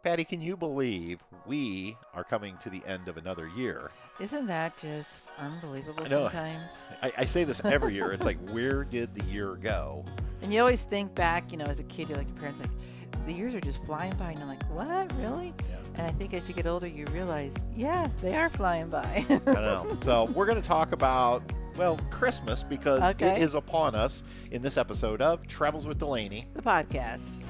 Patty, can you believe we are coming to the end of another year? Isn't that just unbelievable I know. sometimes? I say this every year. It's like, where did the year go? And you always think back, as a kid, you're like, your parents like, the years are just flying by. And you're like, what? Really? Yeah. And I think as you get older, you realize, yeah, they are flying by. I know. So we're going to talk about, Christmas because Okay. it is upon us in this episode of Travels with Delaney. The podcast.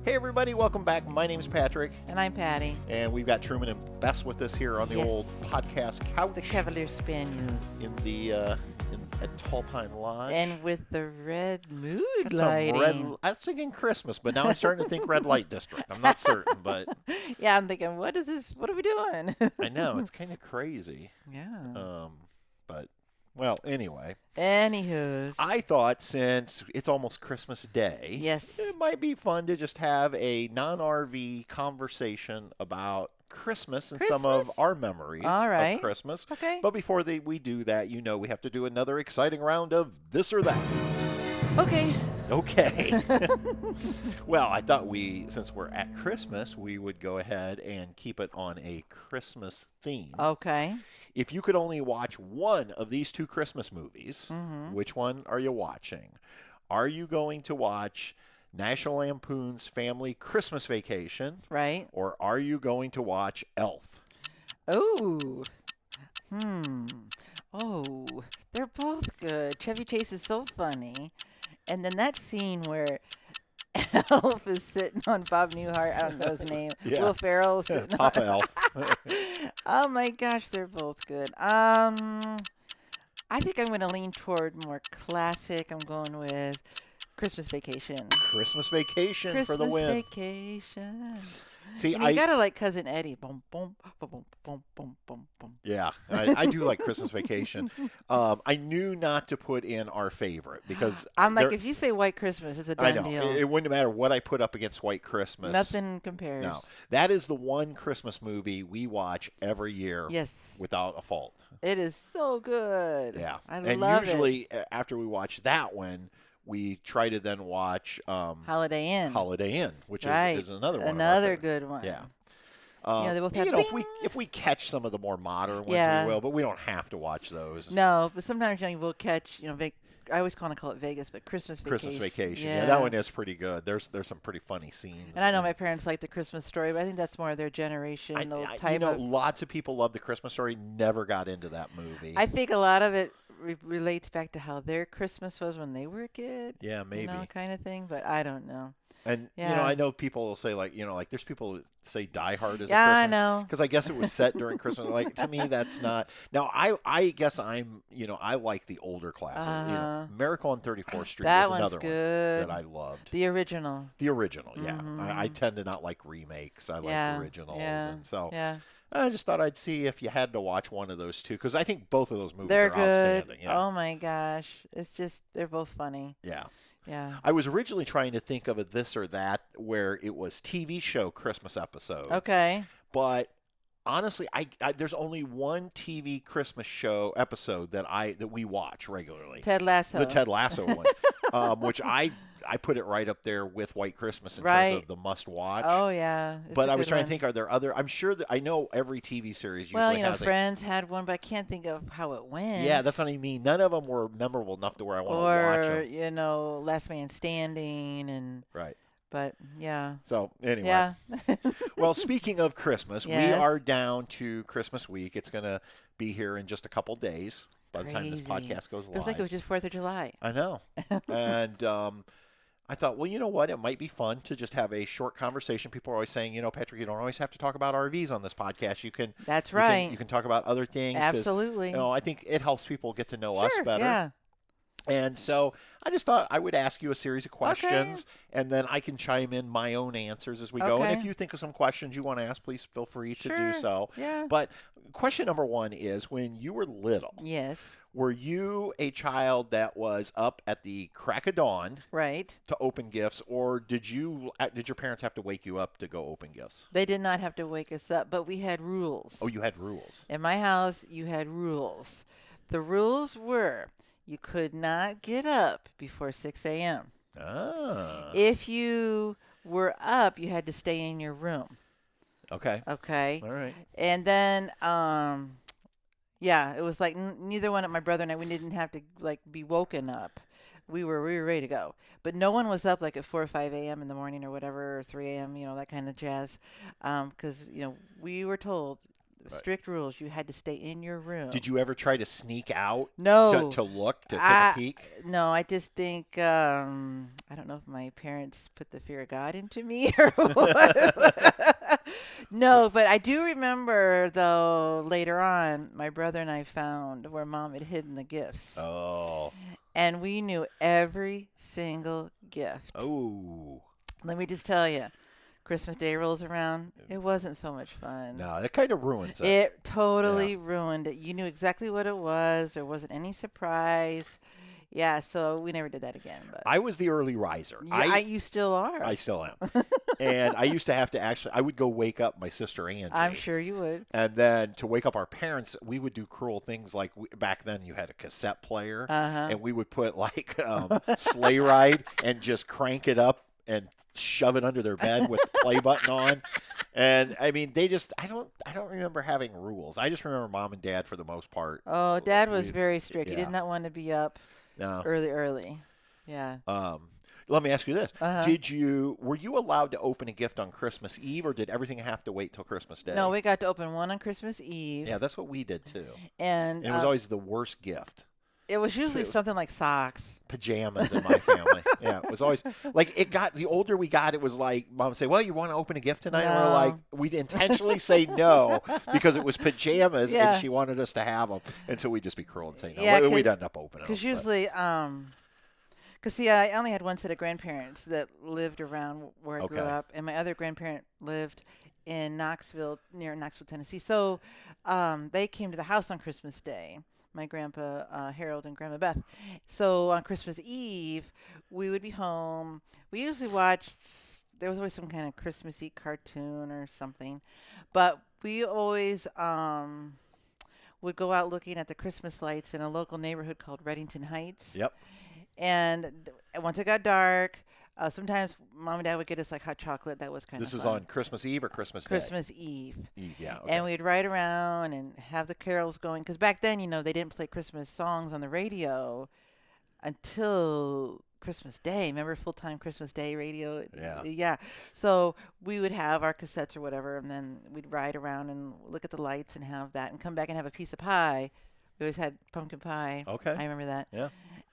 Hey, everybody. Welcome back. My name's Patrick. And I'm Patty. And we've got Truman and Bess with us here on the Yes. old podcast couch. The Cavalier Spaniels. In the at Tall Pine Lodge. And with the red mood Got some lighting. I was thinking Christmas, but now I'm starting to think red light district. I'm not certain, but Yeah, I'm thinking, what is this? What are we doing? I know it's kind of crazy. Yeah. Anyway. Anywho. I thought since it's almost Christmas Day, Yes. it might be fun to just have a non-RV conversation about Christmas and some of Christmas? our memories All right. of Christmas. Okay. But before we do that, we have to do another exciting round of this or that. Okay. Okay. Well, I thought since we're at Christmas, we would go ahead and keep it on a Christmas theme. Okay. If you could only watch one of these two Christmas movies, Mm-hmm. which one are you watching? Are you going to watch National Lampoon's Family Christmas Vacation? Right. Or are you going to watch Elf? Oh. Oh, they're both good. Chevy Chase is so funny. And then that scene where Elf is sitting on Bob Newhart, I don't know his name. Yeah. Will Ferrell sitting on. Papa Elf. Oh my gosh, they're both good. I think I'm going to lean toward more classic. I'm going with Christmas Vacation. Christmas Vacation for the win. Christmas Vacation. See, You gotta like Cousin Eddie. Boom, boom, boom, boom, boom, boom, boom, boom. Yeah, I do like Christmas Vacation. I knew not to put in our favorite because I'm like, if you say White Christmas, it's a I done know deal. it wouldn't matter what I put up against White Christmas. Nothing compares. No, that is the one Christmas movie we watch every year. Yes. Without a fault. It is so good. Yeah, I and love usually after we watch that one, we try to then watch Holiday Inn. Holiday Inn, which Right. is another one. Another good one. Yeah. They both have if we catch some of the more modern ones, Yeah. we will, but we don't have to watch those. No, but sometimes we'll catch, I always call it Vegas, but Christmas Vacation. Yeah. That one is pretty good. There's some pretty funny scenes. And I know my parents like the Christmas Story, but I think that's more their generation. Lots of people love the Christmas Story. Never got into that movie. I think a lot of it relates back to how their Christmas was when they were a kid. Yeah, maybe. Kind of thing, but I don't know. And Yeah. I know people will say like there's people that say Die Hard is a Yeah, Christmas. I know. Because I guess it was set during Christmas. Like to me, that's not. Now I guess I'm I like the older classics. Miracle on 34th Street That is one's another good. one that I loved. The original. The original, yeah. Mhm. I tend to not like remakes. I like originals, Yeah. and so Yeah. I just thought I'd see if you had to watch one of those two because I think both of those movies They're are good. outstanding. Yeah. Oh my gosh. It's just, they're both funny. Yeah. Yeah. I was originally trying to think of a this or that where it was TV show Christmas episodes. Okay. But honestly, I there's only one TV Christmas show episode that we watch regularly. Ted Lasso. The Ted Lasso one, which I put it right up there with White Christmas in terms of the must watch. Oh yeah. It's But a I was good trying one. to think, are there other? I'm sure that I know every TV series Well, usually has Friends had one, but I can't think of how it went. Yeah, that's what I mean. None of them were memorable enough to where I want to watch them. Or, Last Man Standing and. Right. But yeah. So anyway. Yeah. Well, speaking of Christmas, we Yes. are down to Christmas week. It's going to be here in just a couple days by the time this Crazy. podcast goes live. Feels like it was just 4th of July. I know. And I thought, well, you know what? It might be fun to just have a short conversation. People are always saying, Patrick, you don't always have to talk about RVs on this podcast. You can. That's right. You can talk about other things. 'Cause, Absolutely. I think it helps people get to know us better. Yeah. And so I just thought I would ask you a series of questions, and then I can chime in my own answers as we go. And if you think of some questions you want to ask, please feel free to do so. Yeah. But question number one is, when you were little, Yes. were you a child that was up at the crack of dawn Right. to open gifts, or did your parents have to wake you up to go open gifts? They did not have to wake us up, but we had rules. Oh, you had rules. In my house, you had rules. The rules were you could not get up before 6 a.m. Ah. If you were up, you had to stay in your room. Okay. Okay. All right. And then, yeah, it was like neither one of my brother and I, we didn't have to like be woken up. We were ready to go, but no one was up like at 4 or 5 a.m. in the morning or whatever, or 3 a.m. That kind of jazz, because we were told Right. strict rules. You had to stay in your room. Did you ever try to sneak out No, to look, to take I a peek? no, I just think I don't know if my parents put the fear of God into me or what. No, but I do remember though later on, my brother and I found where Mom had hidden the gifts, Oh. and we knew every single gift. Oh. Let me just tell you, Christmas Day rolls around, it wasn't so much fun. No, that kind of ruins it. It totally ruined it. You knew exactly what it was. There wasn't any surprise. Yeah, so we never did that again. But I was the early riser. you still are. I still am. And I used to have to I would go wake up my sister Angie. I'm sure you would. And then to wake up our parents, we would do cruel things like back then you had a cassette player, and we would put like Sleigh Ride and just crank it up and shove it under their bed with the play button on. And I mean, I don't remember having rules. I just remember Mom and Dad for the most part. Oh, Dad was very strict. Yeah. He did not want to be up early. Yeah. Let me ask you this: Uh-huh. were you allowed to open a gift on Christmas Eve, or did everything have to wait till Christmas Day? No, we got to open one on Christmas Eve. Yeah, that's what we did too. And it was always the worst gift. It was usually something like socks. Pajamas in my family. Yeah, it was always like the older we got, it was like Mom would say, "Well, you want to open a gift tonight?" No. And we're like, we'd intentionally say no because it was pajamas and she wanted us to have them, and so we'd just be cruel and say no. Yeah, we'd end up opening them. Because usually, because see, I only had one set of grandparents that lived around where I grew up, and my other grandparent lived in Knoxville, near Knoxville, Tennessee. So they came to the house on Christmas Day. My grandpa Harold and Grandma Beth. So on Christmas Eve, we would be home. We usually watched. There was always some kind of Christmassy cartoon or something, but we always would go out looking at the Christmas lights in a local neighborhood called Reddington Heights. Yep. And once it got dark, sometimes Mom and Dad would get us like hot chocolate. That was kind of This is fun. on Christmas Eve or Christmas Day? Christmas Eve. Yeah. Okay. And we'd ride around and have the carols going. Because back then, they didn't play Christmas songs on the radio until Christmas Day. Remember full-time Christmas Day radio? Yeah. Yeah. So we would have our cassettes or whatever, and then we'd ride around and look at the lights and have that, and come back and have a piece of pie. We always had pumpkin pie. Okay. I remember that. Yeah.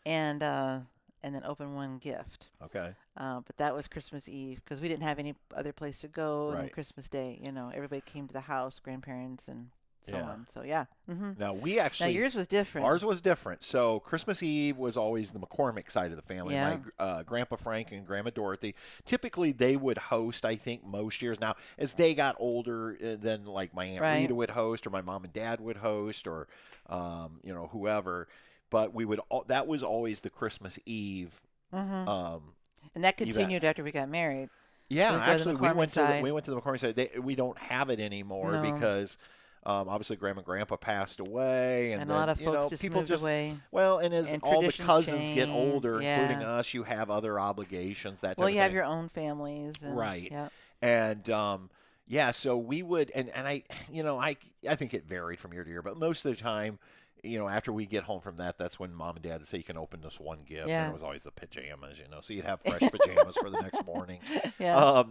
And then open one gift. Okay. But that was Christmas Eve because we didn't have any other place to go. And then Christmas Day, everybody came to the house, grandparents and so on. So yeah. Mm-hmm. Now we actually. Now yours was different. Ours was different. So Christmas Eve was always the McCormick side of the family. Yeah. My Grandpa Frank and Grandma Dorothy. Typically they would host. I think most years. Now as they got older, then like my Aunt Rita would host, or my mom and dad would host, or whoever. But we would. That was always the Christmas Eve. Mm-hmm. And that continued after we got married. Yeah, actually, we went to the McCormick side. We don't have it anymore because obviously Grandma and Grandpa passed away, and a then, lot of folks just people moved away. Well, and as all the cousins get older, including us, you have other obligations. You have your own families, right? Yep. And so we would, and I think it varied from year to year, but most of the time. After we get home from that, that's when Mom and Dad would say, you can open this one gift. Yeah. And it was always the pajamas, so you'd have fresh pajamas for the next morning. Yeah.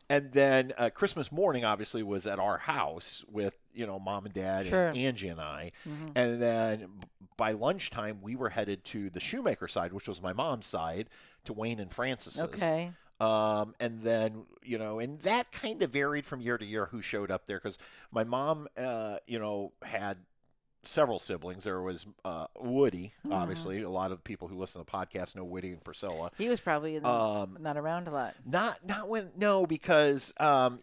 And then Christmas morning, obviously, was at our house with, Mom and Dad and Angie and I. Mm-hmm. And then by lunchtime, we were headed to the Shoemaker side, which was my mom's side, to Wayne and Francis's. Okay. And then, and that kind of varied from year to year who showed up there because my mom, had several siblings. There was Woody, obviously. A lot of people who listen to the podcast know Woody and Priscilla. He was probably not around a lot. Because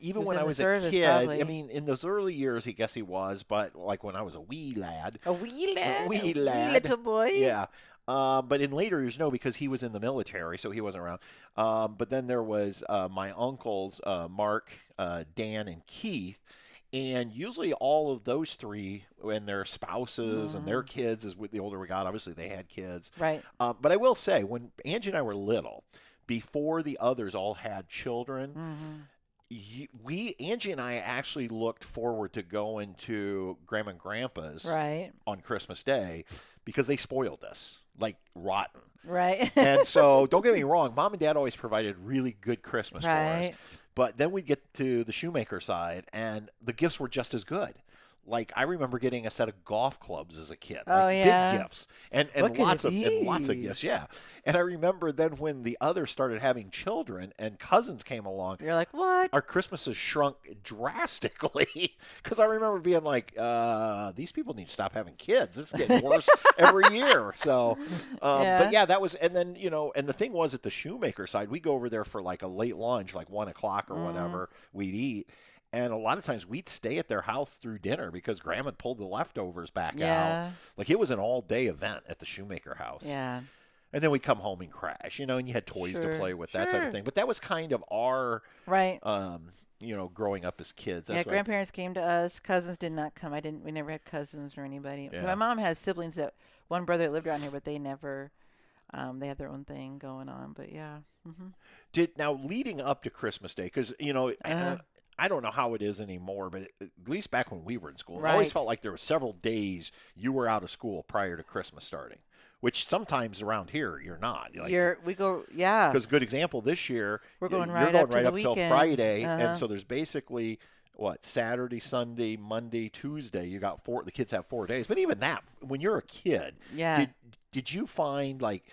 even when I was a kid, probably. I mean, in those early years, I guess he was, but like when I was a wee lad. A wee lad? Wee lad. Wee little boy? Yeah. But in later years, no, because he was in the military, so he wasn't around. But then there was my uncles, Mark, Dan, and Keith. And usually all of those three and their spouses and their kids, as the older we got, obviously they had kids. Right. But I will say, when Angie and I were little, before the others all had children, Angie and I actually looked forward to going to Grandma and Grandpa's Right. on Christmas Day because they spoiled us like rotten. Right. And so, don't get me wrong, Mom and Dad always provided really good Christmas for us. Right. But then we'd get to the shoemaker side, and the gifts were just as good. Like I remember getting a set of golf clubs as a kid, Oh, like yeah. big gifts, and What could lots it of lots of be? gifts, yeah. And I remember then when the others started having children and cousins came along, You're like, what? our Christmases shrunk drastically because I remember being like, these people need to stop having kids. This is getting worse every year. So, Yeah. but yeah, that was, and then, and the thing was at the shoemaker side, we go over there for like a late lunch, like 1 o'clock or whatever we'd eat. And a lot of times we'd stay at their house through dinner because Grandma pulled the leftovers back out. Like it was an all-day event at the shoemaker house. Yeah. And then we'd come home and crash, and you had toys to play with, that type of thing. But that was kind of our, Right. growing up as kids. That's Yeah, grandparents came to us. Cousins did not come. We never had cousins or anybody. Yeah. My mom has siblings one brother that lived around here, but they never, they had their own thing going on. But yeah. Now leading up to Christmas Day, because I don't know how it is anymore, but at least back when we were in school, I always felt like there were several days you were out of school prior to Christmas starting, which sometimes around here you're not. Because a good example this year, we're going you're right going up right to up the till weekend. Friday, and so there's basically Saturday, Sunday, Monday, Tuesday. You got the kids have 4 days, but even that, when you're a kid, did you find like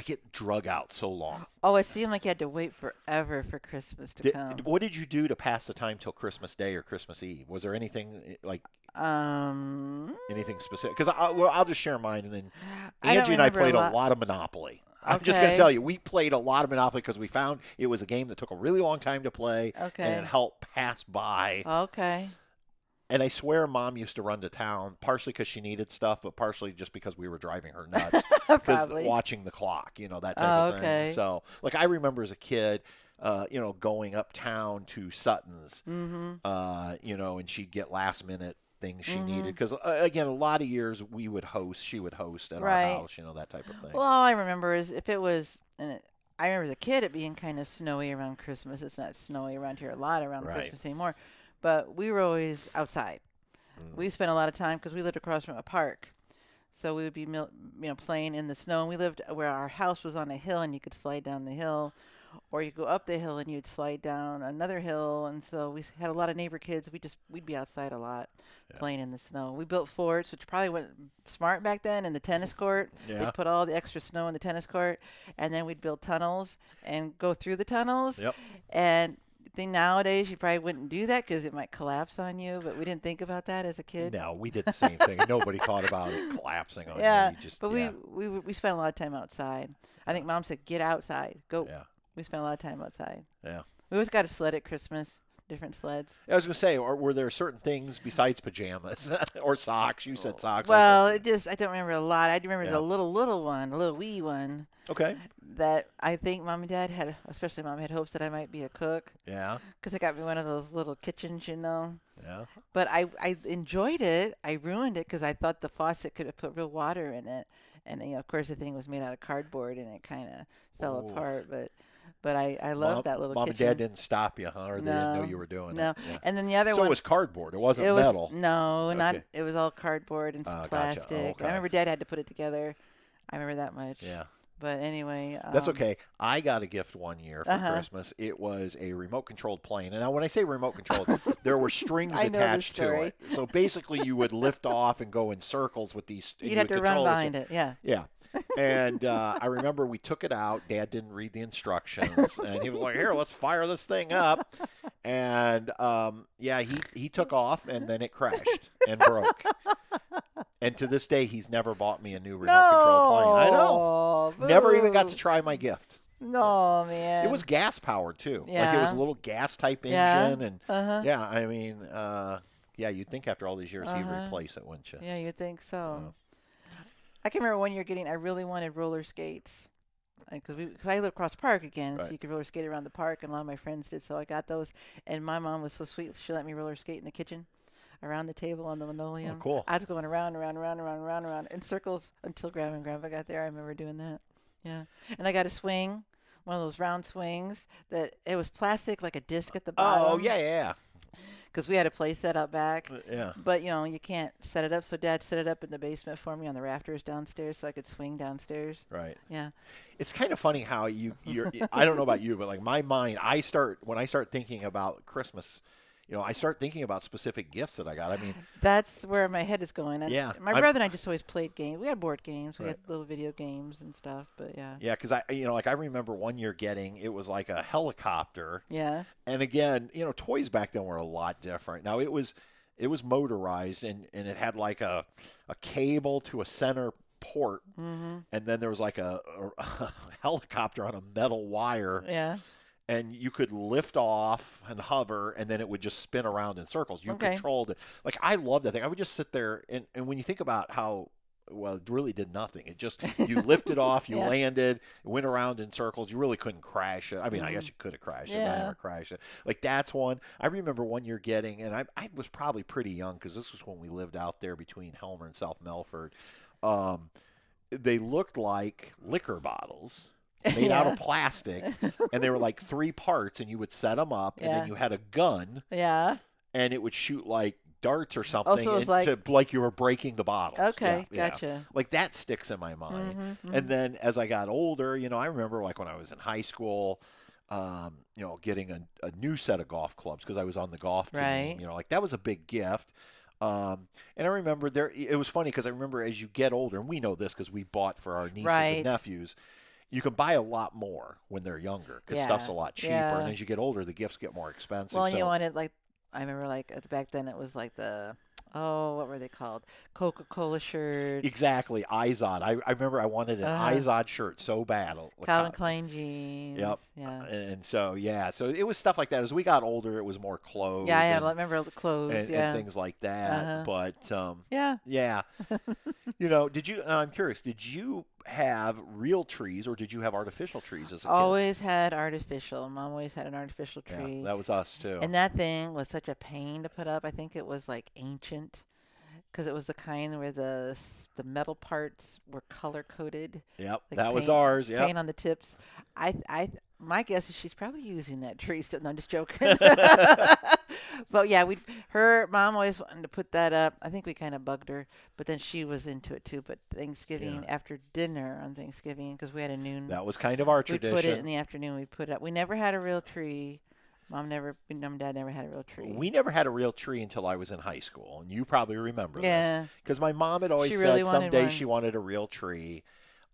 it drug out so long? Oh, it seemed like you had to wait forever for Christmas to come. What did you do to pass the time till Christmas Day or Christmas Eve? Was there anything like anything specific? Because I'll just share mine, and then Angie and I played a lot of Monopoly. I'm just going to tell you, we played a lot of Monopoly because we found it was a game that took a really long time to play, and it helped pass by. Okay. And I swear Mom used to run to town, partially because she needed stuff, but partially just because we were driving her nuts. Because watching the clock, that type of thing. So, like, I remember as a kid, going uptown to Sutton's, and she'd get last minute things she needed. Because, again, a lot of years she would host at our house, that type of thing. Well, all I remember is if it was, I remember as a kid it being kind of snowy around Christmas. It's not snowy around here a lot around Christmas anymore. But we were always outside. We spent a lot of time because we lived across from a park. So we would be playing in the snow. And we lived where our house was on a hill, and you could slide down the hill. Or you go up the hill, and you'd slide down another hill. And so we had a lot of neighbor kids. We'd be outside a lot playing in the snow. We built forts, which probably wasn't smart back then, in the tennis court. They'd put all the extra snow in the tennis court. And then we'd build tunnels and go through the tunnels. Yep. And think nowadays you probably wouldn't do that because it might collapse on you, but we didn't think about that as a kid. No, we did the same thing. Nobody thought about it collapsing on you. But we spent a lot of time outside. I think Mom said, get outside. Go. Yeah. We spent a lot of time outside. Yeah. We always got a sled at Christmas, different sleds. I was going to say, were there certain things besides pajamas or socks? You said socks. Well, I don't remember a lot. I remember the little one, a little wee one. Okay. That I think Mom and Dad had, especially Mom, had hopes that I might be a cook. Yeah. Because they got me one of those little kitchens, Yeah. But I enjoyed it. I ruined it because I thought the faucet could have put real water in it. And, of course, the thing was made out of cardboard, and it kind of fell apart. But I loved that little kitchen. Mom and Dad didn't stop you, huh? Or they didn't know you were doing it? No. Yeah. And then the other one. So it was cardboard. It wasn't metal. No, it was all cardboard and some plastic. Gotcha. Okay. I remember Dad had to put it together. I remember that much. Yeah. But anyway. That's okay. I got a gift one year for Christmas. It was a remote-controlled plane. And now when I say remote-controlled, there were strings attached to it. So basically you would lift off and go in circles with these. You'd have to run behind it, yeah. Yeah. And I remember we took it out. Dad didn't read the instructions. And he was like, here, let's fire this thing up. And, he took off, and then it crashed and broke. And to this day, he's never bought me a new remote-control plane. I know. Boo. Never even got to try my gift. No, man. It was gas-powered, too. Yeah. Like, it was a little gas-type engine. And, you'd think after all these years he'd replace it, wouldn't you? Yeah, you'd think so. I can remember one year I really wanted roller skates. Because I live across the park again, so you could roller skate around the park, and a lot of my friends did, so I got those. And my mom was so sweet, she let me roller skate in the kitchen around the table on the linoleum. Oh, cool. I was going around in circles until Grandma and Grandpa got there. I remember doing that. Yeah. And I got a swing one of those round swings that it was plastic, like a disc at the bottom. Oh, yeah. Because we had a play set up back. Yeah. But, you can't set it up. So Dad set it up in the basement for me on the rafters downstairs so I could swing downstairs. Right. Yeah. It's kind of funny how you're I don't know about you, but like my mind, when I start thinking about Christmas, I start thinking about specific gifts that I got. I mean, that's where my head is going. Yeah. My brother and I just always played games. We had board games. We Right. had little video games and stuff, but yeah. Yeah, because I remember one year it was like a helicopter. Yeah. And again, toys back then were a lot different. Now it was motorized and it had like a cable to a center port, and then there was like a helicopter on a metal wire. Yeah. And you could lift off and hover, and then it would just spin around in circles. You controlled it. Like, I loved that thing. I would just sit there, and when you think about how, well, it really did nothing. It just, you lifted off, you landed, it went around in circles. You really couldn't crash it. I mean, I guess you could have crashed it, but I never crashed it. Like, that's one. I remember one year getting, and I was probably pretty young, because this was when we lived out there between Helmer and South Melford. They looked like liquor bottles. Made out of plastic, and they were like 3 parts, and you would set them up, and then you had a gun, and it would shoot like darts or something, so it was like you were breaking the bottles. Okay, gotcha. Like that sticks in my mind. And then as I got older, I remember like when I was in high school, getting a new set of golf clubs because I was on the golf team. Right. Like that was a big gift. And I remember it was funny because I remember as you get older, and we know this because we bought for our nieces and nephews. You can buy a lot more when they're younger because stuff's a lot cheaper. And as you get older, the gifts get more expensive. Well, you wanted I remember back then it was like what were they called? Coca-Cola shirts. Exactly. Izod. I remember I wanted an Izod shirt so bad. Calvin Klein jeans. Yep. Yeah. And so, so it was stuff like that. As we got older, it was more clothes. Yeah, I remember the clothes. And things like that. But, yeah. Did you, I'm curious, did you have real trees or did you have artificial trees as a kid? Always had artificial. Mom always had an artificial tree. Yeah, that was us too. And that thing was such a pain to put up. I think it was like ancient because it was the kind where the metal parts were color coded. Yep, like that was ours. Yep. Paint on the tips. My guess is she's probably using that tree still. No, I'm just joking. But yeah, her mom always wanted to put that up. I think we kind of bugged her, but then she was into it too. But Thanksgiving, after dinner on Thanksgiving, because we had a noon. That was kind of our tradition. We put it in the afternoon. We put it up. We never had a real tree. Mom and Dad never had a real tree. We never had a real tree until I was in high school, and you probably remember this. Because my mom had always said someday she wanted a real tree.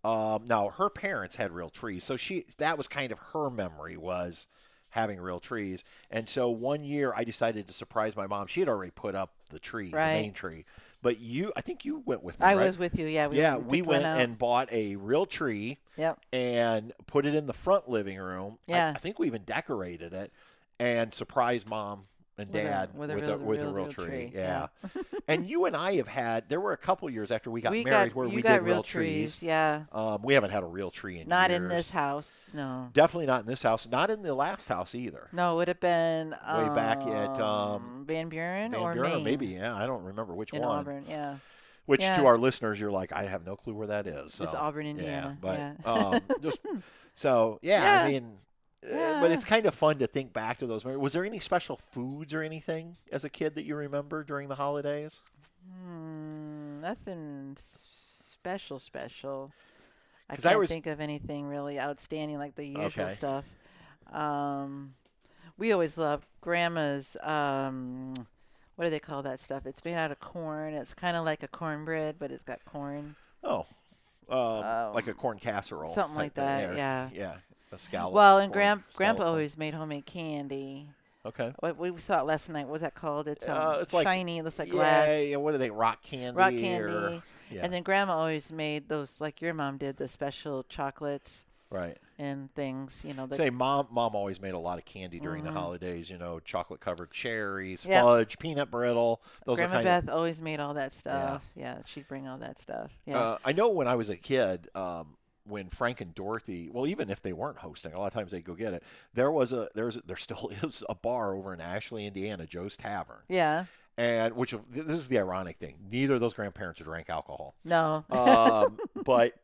Now, her parents had real trees, so that was kind of her memory was having real trees. And so one year I decided to surprise my mom. She had already put up the tree, the main tree. But I think you went with me, I right? was with you, yeah. We went and bought a real tree and put it in the front living room. Yeah. I think we even decorated it and surprised Mom and Dad with a real tree. Yeah. And you and I there were a couple years after we got married where we did real trees. Yeah. We haven't had a real tree in years. Not in this house, no. Definitely not in this house. Not in the last house either. No, it would have been way back at Van Buren or Buren, Maine. maybe. Yeah, I don't remember which in one. Auburn, yeah. Which to our listeners, you're like, I have no clue where that is. So, it's Auburn, Indiana. Yeah, but I mean. But it's kind of fun to think back to those memories. Was there any special foods or anything as a kid that you remember during the holidays? Nothing special. I can't think of anything really outstanding like the usual stuff. We always loved Grandma's, what do they call that stuff? It's made out of corn. It's kind of like a cornbread, but it's got corn. Oh, like a corn casserole. Something like that, yeah. Yeah. A scallop. Well, and Grandpa always made homemade candy. Okay. We saw it last night. What's that called? It's like shiny. It looks like glass. Yeah. What are they? Rock candy. Rock candy. And then Grandma always made those, like your mom did, the special chocolates. Right. And things, Mom always made a lot of candy during the holidays. Chocolate covered cherries, fudge, peanut brittle. Grandma Beth always made all that stuff. Yeah, she'd bring all that stuff. Yeah. I know when I was a kid. When Frank and Dorothy, well, even if they weren't hosting, a lot of times they'd go get it. There still is a bar over in Ashley, Indiana, Joe's Tavern. Yeah. And this is the ironic thing. Neither of those grandparents drank alcohol. No. But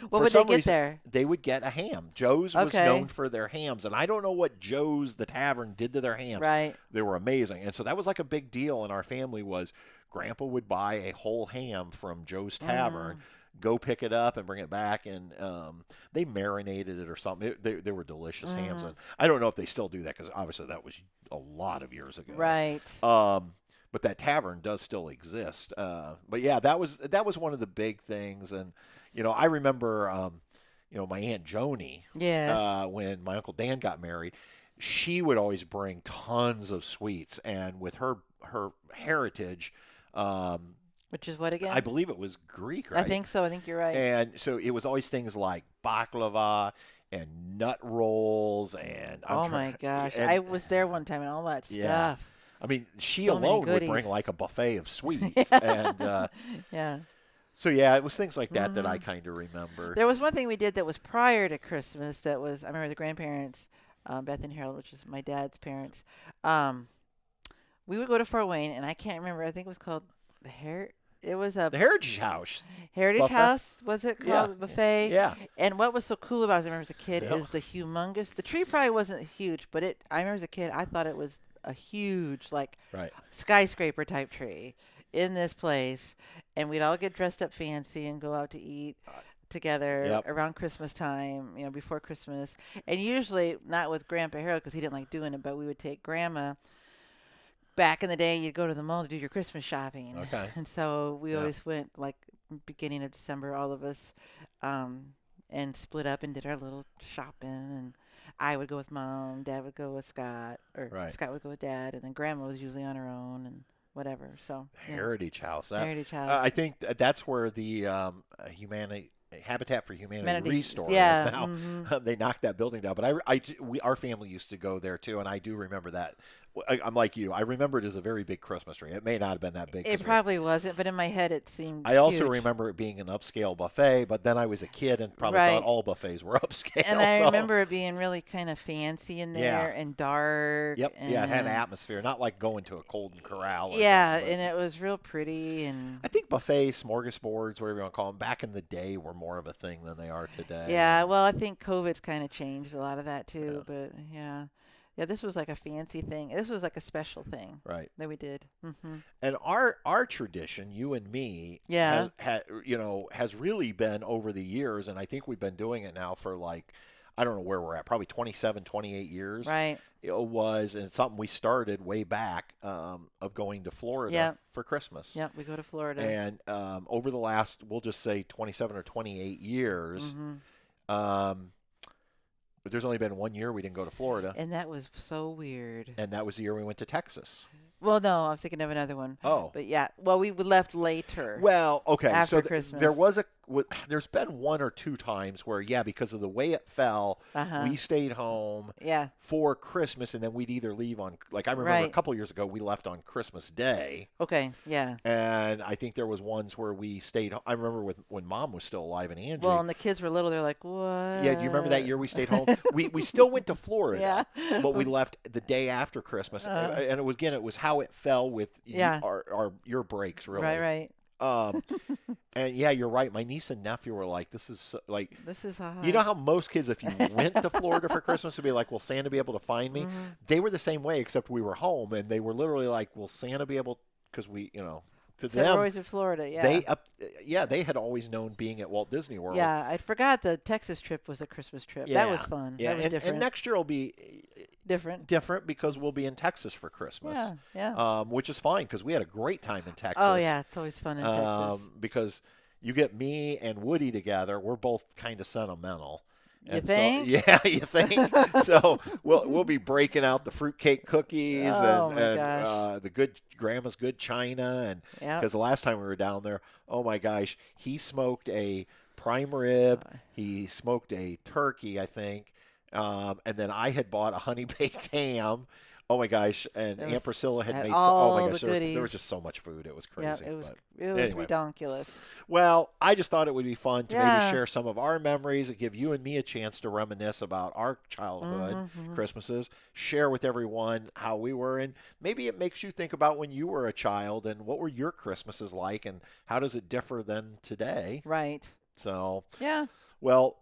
What For would they some get reason, there? they would get a ham. Joe's was Okay. known for their hams, and I don't know what Joe's the tavern did to their hams. Right. They were amazing, and so that was like a big deal in our family. Was Grandpa would buy a whole ham from Joe's Tavern, go pick it up and bring it back, and they marinated it or something. They were delicious hams, and I don't know if they still do that because obviously that was a lot of years ago. Right. But that tavern does still exist. But yeah, that was one of the big things, and I remember, my Aunt Joni, Yes. when my Uncle Dan got married, she would always bring tons of sweets, and with her heritage, Which is what again? I believe it was Greek, right? I think so. I think you're right. And so it was always things like baklava and nut rolls, and oh my gosh, I was there one time and all that Yeah. stuff. I mean, she So many alone would bring goodies. like a buffet of sweets, and Yeah. so yeah, it was things like that that I kind of remember. There was one thing we did that was prior to Christmas. That was I remember the grandparents, Beth and Harold, which is my dad's parents. We would go to Fort Wayne, and I can't remember. I think it was called It was a The Heritage House. Heritage buffet. House, was it called? Yeah. The buffet? Yeah. And what was so cool about it, I remember as a kid, Yeah. is the humongous. The tree probably wasn't huge, but I remember as a kid, I thought it was a huge, like, Right. skyscraper type tree in this place. And we'd all get dressed up fancy and go out to eat together Yep. around Christmas time, before Christmas. And usually, not with Grandpa Harold because he didn't like doing it, but we would take Grandma. Back in the day, you'd go to the mall to do your Christmas shopping. Okay. And so we Yeah. always went, like, beginning of December, all of us, and split up and did our little shopping. And I would go with Mom, Dad would go with Scott, or Right. Scott would go with Dad, and then Grandma was usually on her own and whatever. So Heritage House. Heritage House. I think that's where the Habitat for Humanity Restore yeah, is now. They knocked that building down, but our family used to go there too, and I do remember that. I'm like you. I remember it as a very big Christmas tree. It may not have been that big. It probably wasn't, but in my head it seemed I also huge. remember it being an upscale buffet, but then I was a kid and probably Right. thought all buffets were upscale. And I so- remember it being really kind of fancy in there Yeah. and dark. Yep. Yeah, it had and- atmosphere, not like going to a Golden Corral. Or Yeah, something, but- and it was real pretty and. I think buffets, smorgasbords, whatever you want to call them, back in the day were more of a thing than they are today. Yeah, well, I think COVID's kind of changed a lot of that too, but yeah. Yeah, this was like a fancy thing. This was like a special thing Right. that we did. Mm-hmm. And our tradition, you and me, Yeah. has really been over the years, and I think we've been doing it now for like, I don't know where we're at, probably 27, 28 years. Right. It was, and it's something we started way back of going to Florida Yep. for Christmas. Yep, we go to Florida. And over the last, we'll just say 27 or 28 years, there's only been 1 year we didn't go to Florida, And that was so weird. and that was the year we went to Texas. Well, no, I was thinking of another one. Oh. But yeah, well, we left later. Well, okay. After So Christmas. there's been one or two times where, yeah, because of the way it fell, Uh-huh. we stayed home Yeah. for Christmas, and then we'd either leave on, like I remember a Right. couple years ago, we left on Christmas Day, Okay, yeah. and I think there was ones where we stayed. I remember when Mom was still alive and Angie. Well, and the kids were little. They're like, what? Yeah, do you remember that year we stayed home? we still went to Florida, Yeah. but we left the day after Christmas, and it was how it fell with Yeah. your breaks, really. Right. And yeah, you're right. My niece and nephew were like, "This is like." This is odd. You know how most kids, if you went to Florida for Christmas, would be like, "Will Santa be able to find me?" They were the same way, except we were home, and they were literally like, "Will Santa be able?" Because to So we're them, always in Florida, yeah. they had always known being at Walt Disney World. Yeah, I forgot the Texas trip was a Christmas trip. That was fun. Yeah, That was different. and next year will be different. because we'll be in Texas for Christmas. Yeah. Which is fine because we had a great time in Texas. Oh, yeah, it's always fun in Texas. Because you get me and Woody together, we're both kind of sentimental. You think? So, yeah, you think? So we'll be breaking out the fruitcake cookies Oh, and, my and gosh. the good grandma's good china, and Yep. because the last time we were down there, oh my gosh, he smoked a prime rib, he smoked a turkey, I think, and then I had bought a honey baked ham. Oh my gosh! And It Aunt was- Priscilla had had made. all Oh my the gosh! There was goodies. just so much food. It was Yeah, crazy. it was but anyway. redonkulous. Well, I just thought it would be fun to maybe Yeah. share some of our memories and give you and me a chance to reminisce about our childhood Christmases, share with everyone how we were, and maybe it makes you think about when you were a child and what were your Christmases like and how does it differ than today. Right. So, yeah. Well,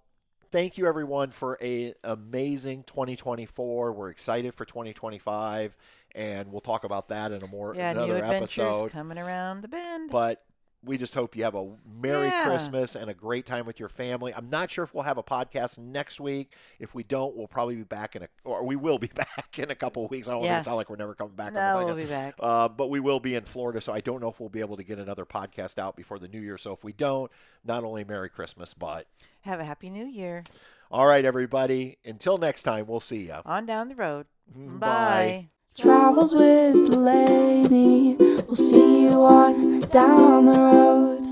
thank you everyone for an amazing 2024. We're excited for 2025, and we'll talk about that in New another adventures episode. coming around the bend. But we just hope you have a Merry Christmas and a great time with your family. I'm not sure if we'll have a podcast next week. If we don't, we'll probably be back we will be back in a couple of weeks. I don't want to sound like we're never coming back. No, we'll be back. But we will be in Florida, so I don't know if we'll be able to get another podcast out before the new year. So if we don't, not only Merry Christmas, but have a Happy New Year. All right, everybody. Until next time, we'll see you. On down the road. Bye. Travels with Delaney. We'll see you on down the road.